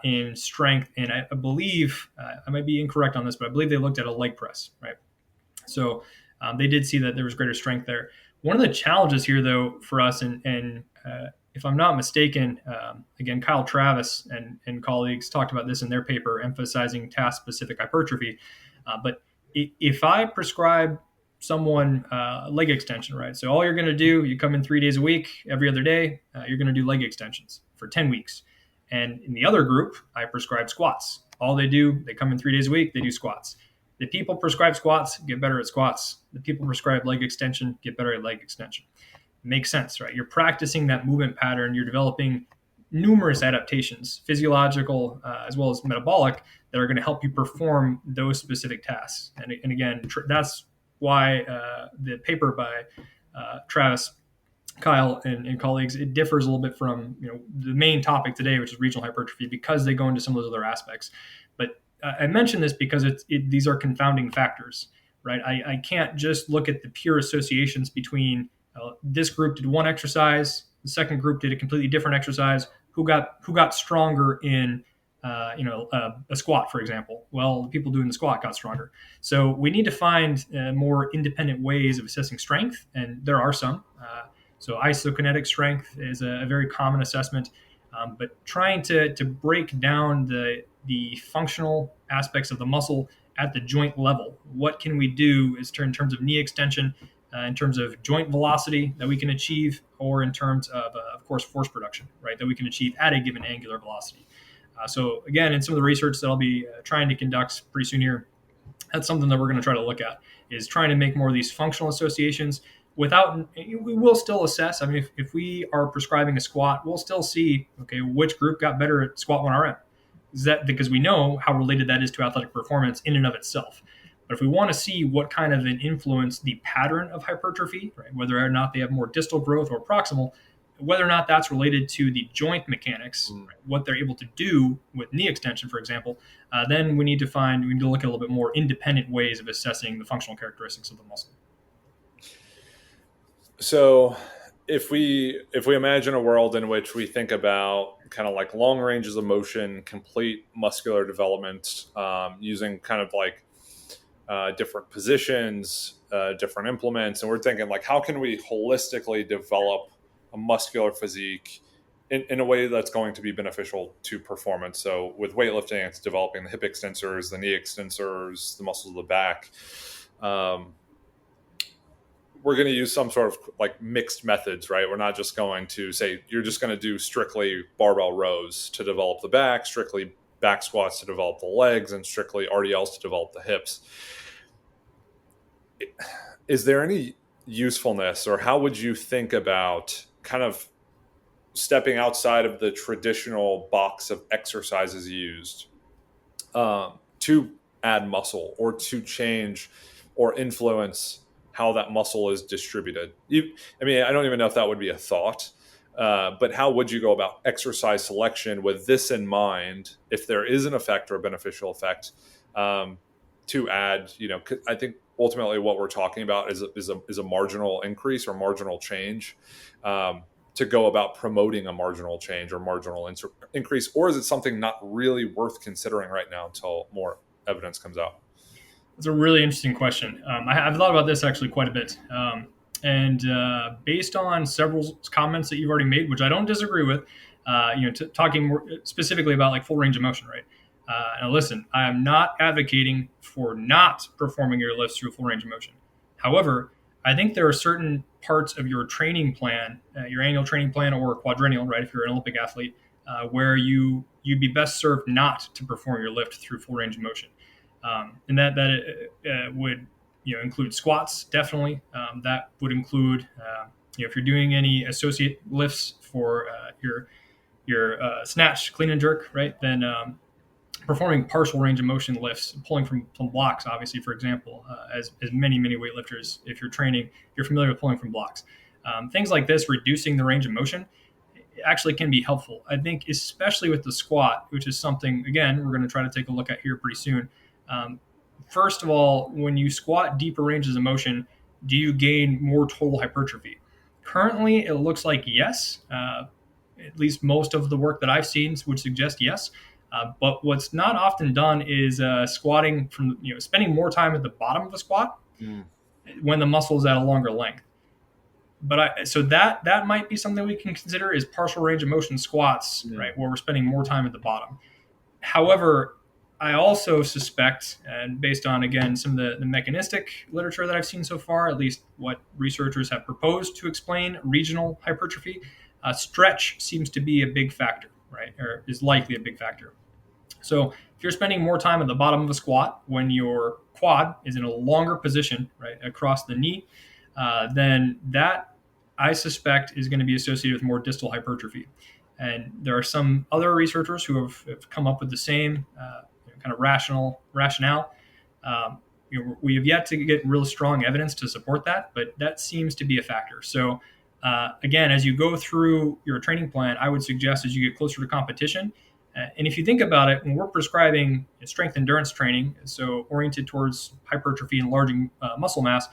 in strength. And I believe, I might be incorrect on this, but I believe they looked at a leg press, right? So they did see that there was greater strength there. One of the challenges here, though, for us, and if I'm not mistaken, again, Kyle Travis and colleagues talked about this in their paper, emphasizing task-specific hypertrophy. But if I prescribe someone leg extension, right? So all you're going to do, you come in 3 days a week, every other day, you're going to do leg extensions for 10 weeks. And in the other group, I prescribe squats. All they do, they come in 3 days a week, they do squats. The people prescribe squats get better at squats. The people prescribe leg extension get better at leg extension. Makes sense, right? You're practicing that movement pattern. You're developing numerous adaptations, physiological as well as metabolic, that are going to help you perform those specific tasks. And again, that's why the paper by Travis, Kyle, and colleagues, it differs a little bit from the main topic today, which is regional hypertrophy, because they go into some of those other aspects. But I mention this because these are confounding factors, right? I can't just look at the pure associations between this group did one exercise, the second group did a completely different exercise. Who got stronger in a squat, for example? Well, the people doing the squat got stronger. So we need to find more independent ways of assessing strength, and there are some. So isokinetic strength is a very common assessment, but trying to break down the functional aspects of the muscle at the joint level. What can we do in terms of knee extension, in terms of joint velocity that we can achieve, or in terms of course, force production, right, that we can achieve at a given angular velocity. So again, in some of the research that I'll be trying to conduct pretty soon here, that's something that we're going to try to look at, is trying to make more of these functional associations. We will still assess. I mean, if we are prescribing a squat, we'll still see, okay, which group got better at squat 1RM. Is that because we know how related that is to athletic performance in and of itself. But if we want to see what kind of an influence the pattern of hypertrophy, right, whether or not they have more distal growth or proximal, whether or not that's related to the joint mechanics, right, what they're able to do with knee extension, for example, then we need to look at a little bit more independent ways of assessing the functional characteristics of the muscle.
So if we imagine a world in which we think about kind of like long ranges of motion, complete muscular development, using kind of like different positions, different implements, and we're thinking like, how can we holistically develop a muscular physique in a way that's going to be beneficial to performance? So with weightlifting, it's developing the hip extensors, the knee extensors, the muscles of the back. We're going to use some sort of like mixed methods, right? We're not just going to say, you're just going to do strictly barbell rows to develop the back, strictly back squats to develop the legs, and strictly RDLs to develop the hips. Is there any usefulness, or how would you think about kind of stepping outside of the traditional box of exercises used to add muscle, or to change or influence how that muscle is distributed? I don't even know if that would be a thought, but how would you go about exercise selection with this in mind, if there is an effect or a beneficial effect, to add, I think ultimately what we're talking about is a marginal increase or marginal change, to go about promoting a marginal change or marginal increase, or is it something not really worth considering right now until more evidence comes out?
That's a really interesting question. I've thought about this actually quite a bit. And based on several comments that you've already made, which I don't disagree with, talking more specifically about like full range of motion, right? Now listen, I am not advocating for not performing your lifts through full range of motion. However, I think there are certain parts of your training plan, your annual training plan or quadrennial, right, if you're an Olympic athlete, where you'd be best served not to perform your lift through full range of motion. And that would include squats, definitely. That would include if you're doing any associate lifts for your snatch, clean and jerk, right? Then performing partial range of motion lifts, pulling from blocks, obviously, for example, as many weightlifters, if you're training, you're familiar with pulling from blocks. Things like this, reducing the range of motion, actually can be helpful. I think especially with the squat, which is something, again, we're going to try to take a look at here pretty soon. First of all, when you squat deeper ranges of motion, do you gain more total hypertrophy? Currently, it looks like yes. At least most of the work that I've seen would suggest yes. But what's not often done is squatting from, spending more time at the bottom of a squat when the muscle is at a longer length. But so that might be something we can consider, is partial range of motion squats, right, where we're spending more time at the bottom. However, I also suspect, and based on, again, some of the mechanistic literature that I've seen so far, at least what researchers have proposed to explain regional hypertrophy, stretch seems to be a big factor, right, or is likely a big factor. So if you're spending more time at the bottom of a squat when your quad is in a longer position, right, across the knee, then that, I suspect, is going to be associated with more distal hypertrophy. And there are some other researchers who have come up with the same kind of rationale. We have yet to get real strong evidence to support that, but that seems to be a factor. So again, as you go through your training plan, I would suggest as you get closer to competition, and if you think about it, when we're prescribing strength endurance training, so oriented towards hypertrophy and enlarging muscle mass,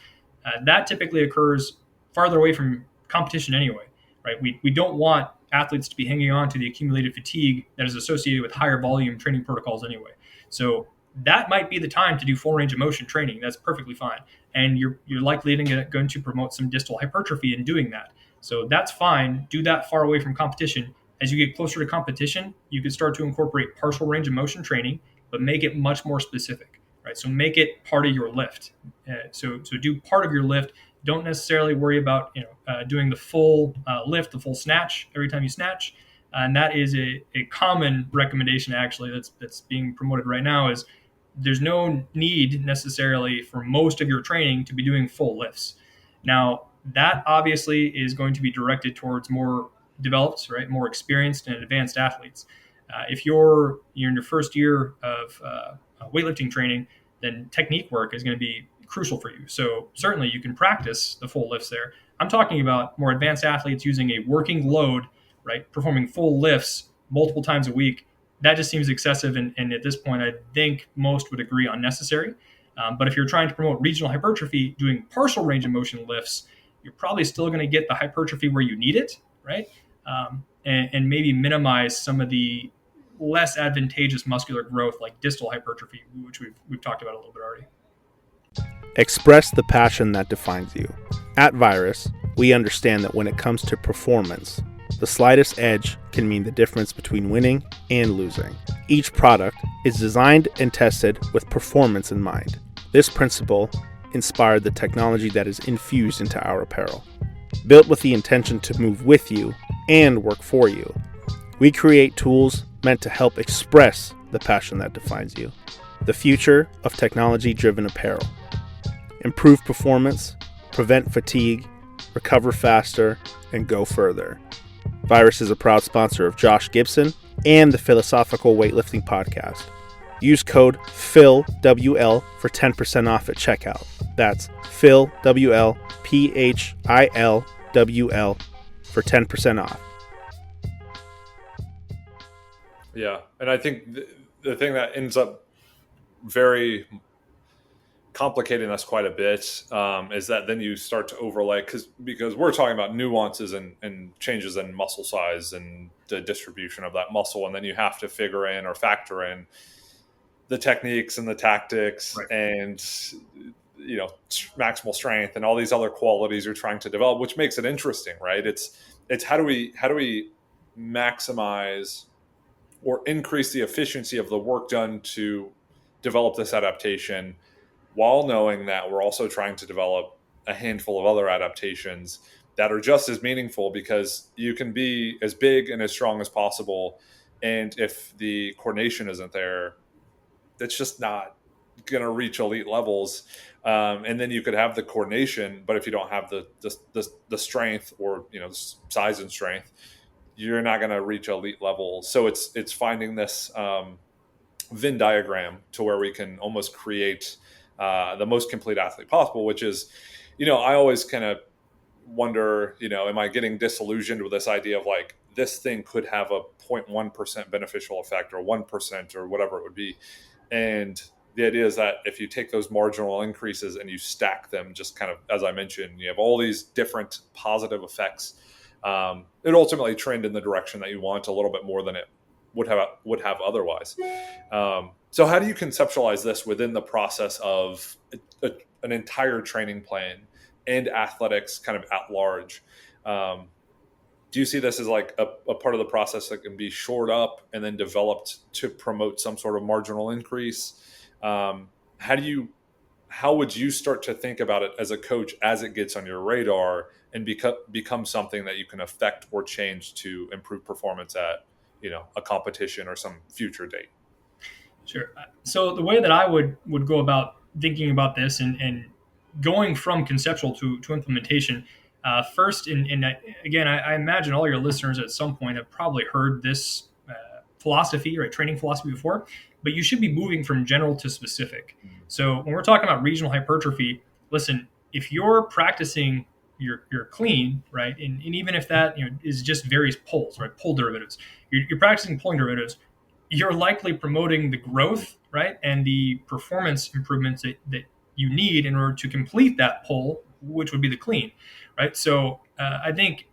that typically occurs farther away from competition anyway, right? We don't want athletes to be hanging on to the accumulated fatigue that is associated with higher volume training protocols anyway. So that might be the time to do full range of motion training. That's perfectly fine. And you're likely going to promote some distal hypertrophy in doing that. So that's fine. Do that far away from competition. As you get closer to competition, you can start to incorporate partial range of motion training, but make it much more specific, right? So make it part of your lift. So do part of your lift. Don't necessarily worry about doing the full lift, the full snatch every time you snatch. And that is a common recommendation actually that's being promoted right now. Is there's no need necessarily for most of your training to be doing full lifts. Now, that obviously is going to be directed towards more developed, right, more experienced and advanced athletes. If you're in your first year of weightlifting training, then technique work is going to be crucial for you. So certainly you can practice the full lifts there. I'm talking about more advanced athletes using a working load, right, performing full lifts multiple times a week. That just seems excessive, and at this point, I think most would agree unnecessary. But if you're trying to promote regional hypertrophy, doing partial range of motion lifts, you're probably still going to get the hypertrophy where you need it, right? And maybe minimize some of the less advantageous muscular growth like distal hypertrophy, which we've talked about a little bit already.
Express the passion that defines you. At Virus, we understand that when it comes to performance, the slightest edge can mean the difference between winning and losing. Each product is designed and tested with performance in mind. This principle inspired the technology that is infused into our apparel. Built with the intention to move with you and work for you, we create tools meant to help express the passion that defines you. The future of technology-driven apparel. Improve performance, prevent fatigue, recover faster, and go further. Virus is a proud sponsor of Josh Gibson and the Philosophical Weightlifting Podcast. Use code PHILWL for 10% off at checkout. That's PHILWL, PHILWL for 10% off.
Yeah, and I think the thing that ends up very complicating us quite a bit is that then you start to overlay because we're talking about nuances and changes in muscle size and the distribution of that muscle, and then you have to figure in or factor in the techniques and the tactics, right, and maximal strength and all these other qualities you're trying to develop, which makes it interesting, right? It's how do we maximize or increase the efficiency of the work done to develop this adaptation, while knowing that we're also trying to develop a handful of other adaptations that are just as meaningful, because you can be as big and as strong as possible, and if the coordination isn't there, it's just not going to reach elite levels. And then you could have the coordination, but if you don't have the strength or size and strength, you're not going to reach elite levels. So it's finding this Venn diagram to where we can almost create the most complete athlete possible, which is, I always kind of wonder, am I getting disillusioned with this idea of like, this thing could have a 0.1% beneficial effect or 1% or whatever it would be. And the idea is that if you take those marginal increases and you stack them, just kind of, as I mentioned, you have all these different positive effects. It ultimately trend in the direction that you want a little bit more than it would have otherwise. So how do you conceptualize this within the process of an entire training plan and athletics kind of at large? Do you see this as like a part of the process that can be shored up and then developed to promote some sort of marginal increase? How would you start to think about it as a coach as it gets on your radar and become something that you can affect or change to improve performance at a competition or some future date?
Sure. So the way that I would go about thinking about this and going from conceptual to implementation, First, again, I imagine all your listeners at some point have probably heard this philosophy, right, training philosophy before, but you should be moving from general to specific. So when we're talking about regional hypertrophy, listen, if you're practicing your clean, right, and even if that is just various pulls, right, pull derivatives, you're practicing pulling derivatives, you're likely promoting the growth, right, and the performance improvements that you need in order to complete that pull, which would be the clean, right? So I think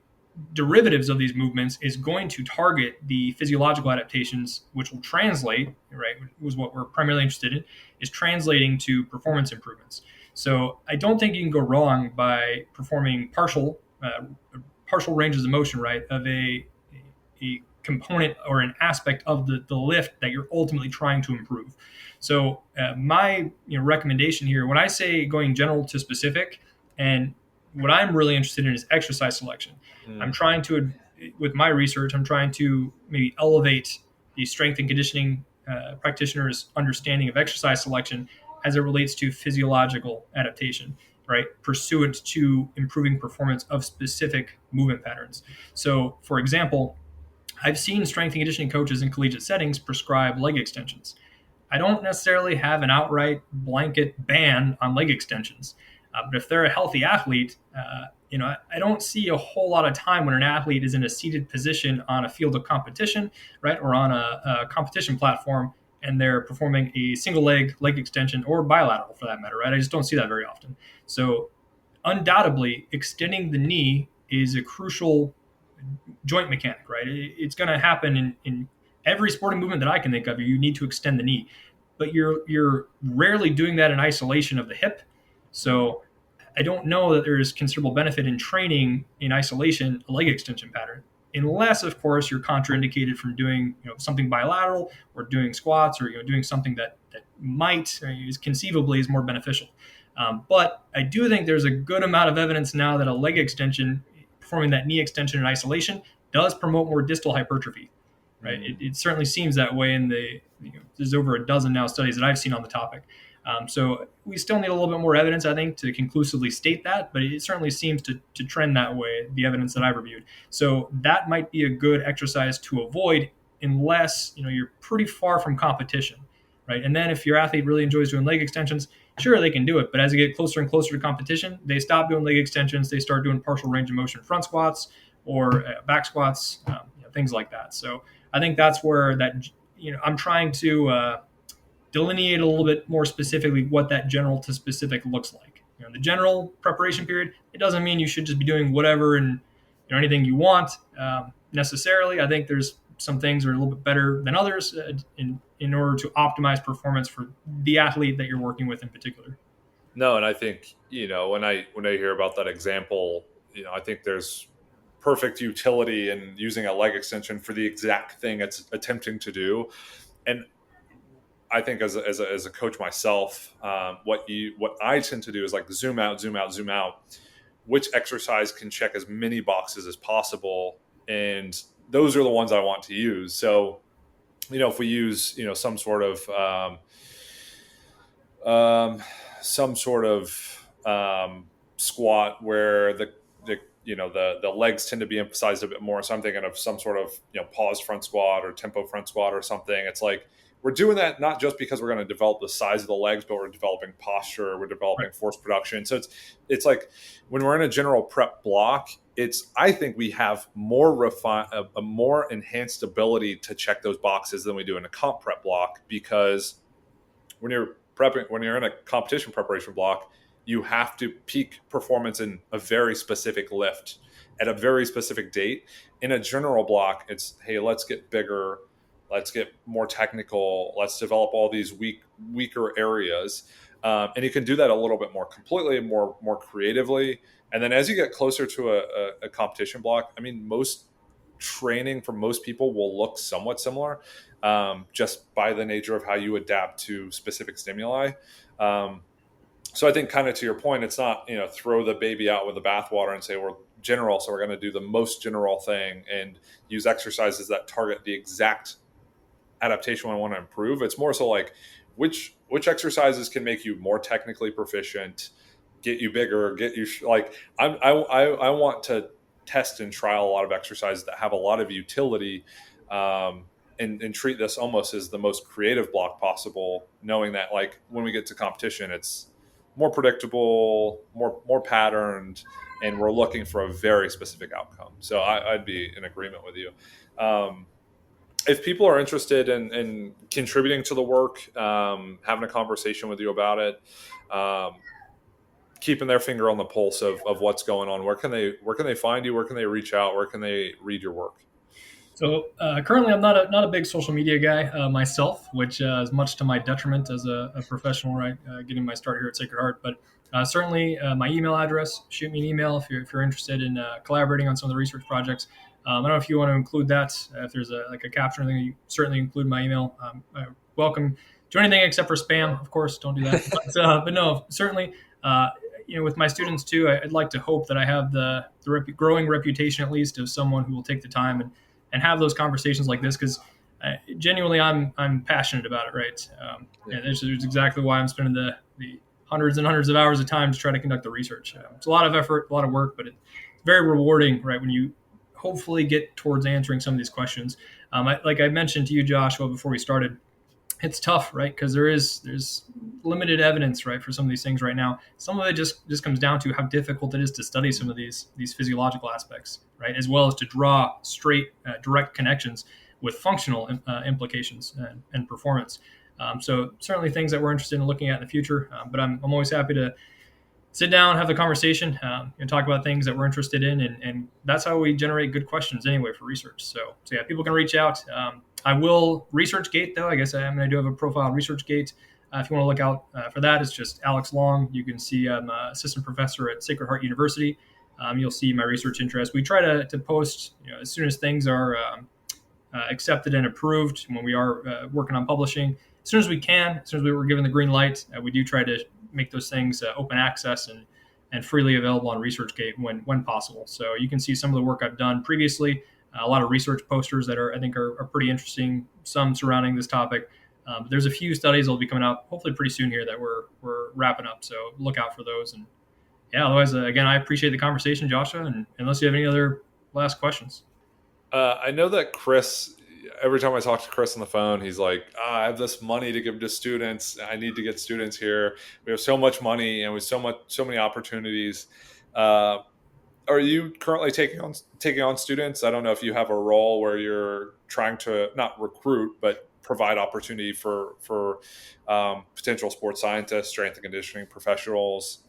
derivatives of these movements is going to target the physiological adaptations, which will translate, right, was what we're primarily interested in, is translating to performance improvements. So I don't think you can go wrong by performing partial ranges of motion, right, of a component or an aspect of the lift that you're ultimately trying to improve. So my recommendation here, when I say going general to specific, and what I'm really interested in is exercise selection. I'm trying to, with my research, I'm trying to maybe elevate the strength and conditioning practitioners' understanding of exercise selection as it relates to physiological adaptation, right, pursuant to improving performance of specific movement patterns. So, for example, I've seen strength and conditioning coaches in collegiate settings prescribe leg extensions. I don't necessarily have an outright blanket ban on leg extensions, but if they're a healthy athlete, I don't see a whole lot of time when an athlete is in a seated position on a field of competition, right, or on a competition platform, and they're performing a single leg extension or bilateral for that matter, right? I just don't see that very often. So, undoubtedly, extending the knee is a crucial joint mechanic, right? It's going to happen in every sporting movement that I can think of. You need to extend the knee, but you're rarely doing that in isolation of the hip. So I don't know that there's considerable benefit in training in isolation a leg extension pattern, unless, of course, you're contraindicated from doing something bilateral or doing squats or doing something that might is conceivably is more beneficial. But I do think there's a good amount of evidence now that a leg extension, performing that knee extension in isolation, does promote more distal hypertrophy, right? It certainly seems that way in there's over a dozen now studies that I've seen on the topic. So we still need a little bit more evidence, I think, to conclusively state that, but it certainly seems to trend that way, the evidence that I've reviewed. So that might be a good exercise to avoid unless you're pretty far from competition, right? And then if your athlete really enjoys doing leg extensions, sure, they can do it. But as you get closer and closer to competition, they stop doing leg extensions. They start doing partial range of motion front squats or back squats, things like that. So I think that's where I'm trying to delineate a little bit more specifically what that general to specific looks like. The general preparation period, it doesn't mean you should just be doing whatever and anything you want necessarily. I think there's some things are a little bit better than others in order to optimize performance for the athlete that you're working with in particular.
No, and I think when I hear about that example, I think there's perfect utility in using a leg extension for the exact thing it's attempting to do. And I think as a coach myself, what I tend to do is like zoom out, which exercise can check as many boxes as possible, and those are the ones I want to use. So, if we use some sort of squat where the legs tend to be emphasized a bit more. So I'm thinking of some sort of pause front squat or tempo front squat or something. It's like we're doing that not just because we're going to develop the size of the legs, but we're developing posture, we're developing force production. So it's like when we're in a general prep block, I think we have a more enhanced ability to check those boxes than we do in a comp prep block, because when you're in a competition preparation block, you have to peak performance in a very specific lift at a very specific date. In a general block, it's, hey, let's get bigger, let's get more technical, let's develop all these weaker areas. And you can do that a little bit more completely, more creatively. And then as you get closer to a competition block, I mean, most training for most people will look somewhat similar, just by the nature of how you adapt to specific stimuli. So I think, kind of to your point, it's not, throw the baby out with the bathwater and say we're general, so we're going to do the most general thing and use exercises that target the exact adaptation we want to improve. It's more so like which exercises can make you more technically proficient, get you bigger, get you like I want to test and trial a lot of exercises that have a lot of utility, and treat this almost as the most creative block possible, knowing that like when we get to competition, it's more predictable, more patterned, and we're looking for a very specific outcome. So I'd be in agreement with you. If people are interested in contributing to the work, having a conversation with you about it, keeping their finger on the pulse of what's going on, where can they find you? Where can they reach out? Where can they read your work?
So currently, I'm not a big social media guy myself, which is much to my detriment as a professional, right? Getting my start here at Sacred Heart, but certainly my email address. Shoot me an email if you're interested in collaborating on some of the research projects. I don't know if you want to include that. If there's a caption or anything, you certainly include my email. Welcome to anything except for spam, of course. Don't do that. But no, certainly. With my students too, I'd like to hope that I have the growing reputation, at least, of someone who will take the time and have those conversations like this, because genuinely I'm passionate about it, right? And there's exactly why I'm spending the hundreds and hundreds of hours of time to try to conduct the research. It's a lot of effort, a lot of work, but it's very rewarding, right, when you hopefully get towards answering some of these questions. Like I mentioned to you, Joshua, before we started, it's tough, right? Because there's limited evidence, right, for some of these things right now. Some of it just comes down to how difficult it is to study some of these physiological aspects, right, as well as to draw straight, direct connections with functional implications and performance. So certainly things that we're interested in looking at in the future. But I'm always happy to sit down, have the conversation, and talk about things that we're interested in, and that's how we generate good questions anyway for research. So yeah, people can reach out. I will ResearchGate though. I guess I do have a profile on ResearchGate. If you want to look out for that, it's just Alex Long. You can see I'm an assistant professor at Sacred Heart University. You'll see my research interest. We try to post as soon as things are accepted and approved when we are working on publishing. As soon as we can, as soon as we were given the green light, we do try to make those things open access and freely available on ResearchGate when possible. So you can see some of the work I've done previously, a lot of research posters that I think are pretty interesting, some surrounding this topic. But there's a few studies that will be coming out hopefully pretty soon here that we're wrapping up. So look out for those. And yeah, otherwise, again, I appreciate the conversation, Joshua. And unless you have any other last questions.
I know that Chris, every time I talk to Chris on the phone, he's like, I have this money to give to students. I need to get students here. We have so much money and with so many opportunities. Are you currently taking on students? I don't know if you have a role where you're trying to not recruit, but provide opportunity for potential sports scientists, strength and conditioning professionals,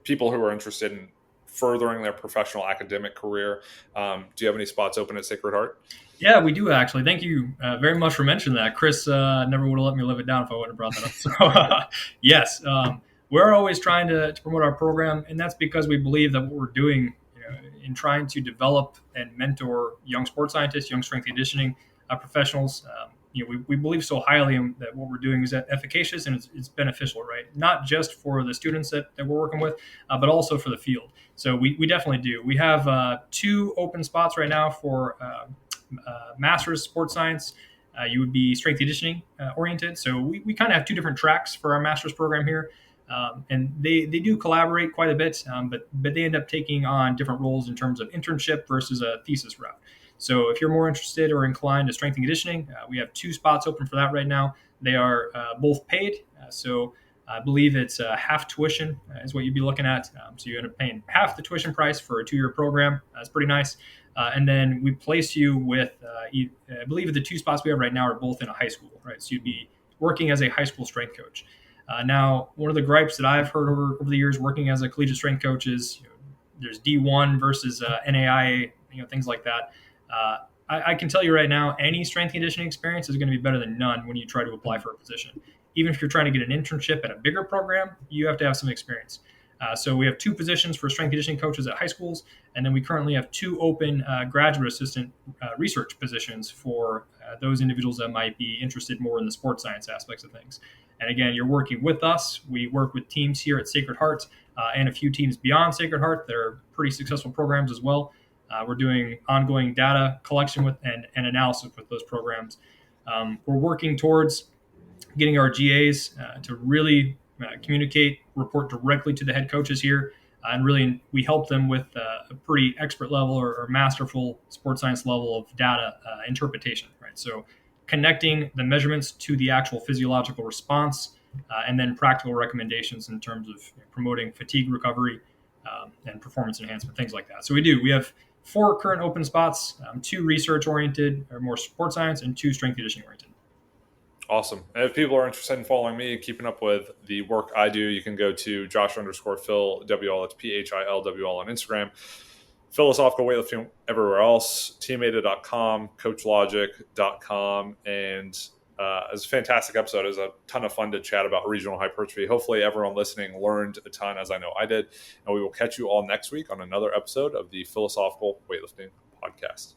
people who are interested in furthering their professional academic career. Do you have any spots open at Sacred Heart?
Yeah, we do actually. Thank you very much for mentioning that. Chris never would have let me live it down if I wouldn't have brought that up. So yes, we're always trying to promote our program, and that's because we believe that what we're doing in trying to develop and mentor young sports scientists, young strength and conditioning professionals, we believe so highly in that what we're doing is efficacious and it's beneficial, right? Not just for the students that we're working with, but also for the field. So we definitely do. We have 2 open spots right now for master's sports science. You would be strength conditioning oriented. So we kind of have 2 different tracks for our master's program here. And they do collaborate quite a bit, but they end up taking on different roles in terms of internship versus a thesis route. So if you're more interested or inclined to strength and conditioning, we have 2 spots open for that right now. They are both paid. So I believe it's half tuition is what you'd be looking at. So you end up paying half the tuition price for a 2-year program. That's pretty nice. And then we place you with, I believe the 2 spots we have right now are both in a high school, right? So you'd be working as a high school strength coach. Now, one of the gripes that I've heard over the years working as a collegiate strength coach is there's D1 versus NAIA, things like that. I can tell you right now, any strength conditioning experience is going to be better than none when you try to apply for a position. Even if you're trying to get an internship at a bigger program, you have to have some experience. So we have 2 positions for strength conditioning coaches at high schools, and then we currently have 2 open graduate assistant research positions for those individuals that might be interested more in the sports science aspects of things. And again, you're working with us. We work with teams here at Sacred Heart and a few teams beyond Sacred Heart that are pretty successful programs as well. We're doing ongoing data collection with and analysis with those programs. We're working towards getting our GAs to really communicate, report directly to the head coaches here. And really, we help them with a pretty expert level or masterful sports science level of data interpretation, right? So connecting the measurements to the actual physiological response, and then practical recommendations in terms of promoting fatigue recovery and performance enhancement, things like that. So we have 4 current open spots, 2 research-oriented or more sports science, and 2 strength conditioning oriented.
Awesome. And if people are interested in following me and keeping up with the work I do, you can go to Josh_Phil WL. It's PHILWL on Instagram. Philosophical Weightlifting everywhere else. Teammated.com, Coachlogik.com, and it was a fantastic episode. It was a ton of fun to chat about regional hypertrophy. Hopefully everyone listening learned a ton, as I know I did. And we will catch you all next week on another episode of the Philosophical Weightlifting Podcast.